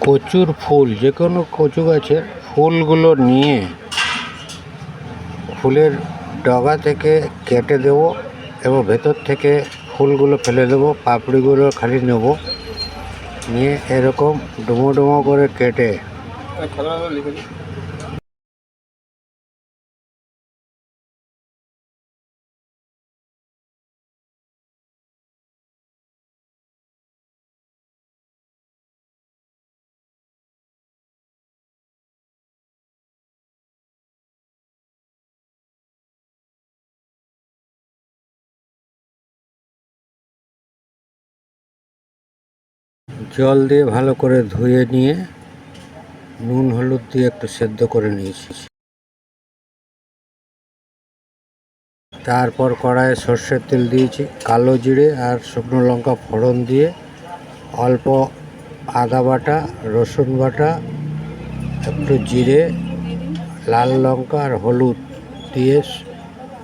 কচুর ফুল, যে কোনো কচু গাছের ফুলগুলো নিয়ে ফুলের ডগা থেকে কেটে দেব এবং ভেতর থেকে ফুলগুলো ফেলে দেবো, পাপড়িগুলো খালি নেব, নিয়ে এরকম ডুমো ডুমো করে কেটে জল দিয়ে ভালো করে ধুয়ে নিয়ে নুন হলুদ দিয়ে একটু সেদ্ধ করে নিয়েছি। তারপর কড়াইয়ে সর্ষের তেল দিয়েছি, কালো জিরে আর শুকনো লঙ্কা ফোড়ন দিয়ে অল্প আদা বাটা, রসুন বাটা, একটু জিরে, লাল লঙ্কা আর হলুদ দিয়ে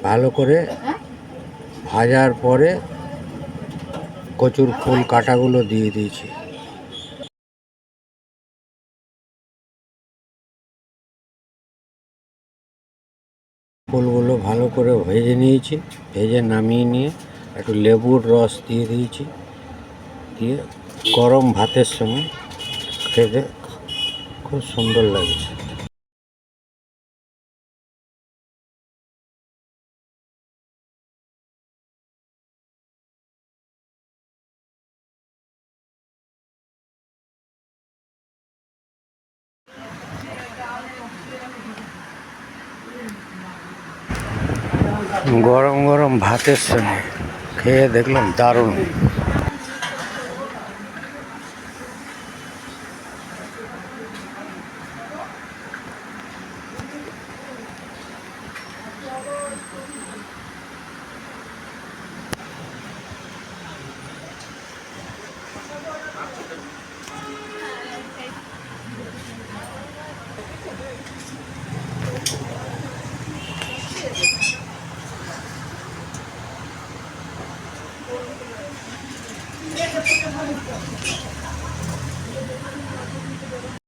ভালো করে ভাজার পরে কচুর ফুল কাটাগুলো দিয়ে দিয়েছি। ফুলগুলো ভালো করে ভেজে নিয়েছি, ভেজে নামিয়ে নিয়ে একটু লেবুর রস দিয়ে দিয়েছি, দিয়ে গরম ভাতের সঙ্গে খেতে খুব সুন্দর লাগছে। গরম গরম ভাতের সঙ্গে খেয়ে দেখলাম দারুণ।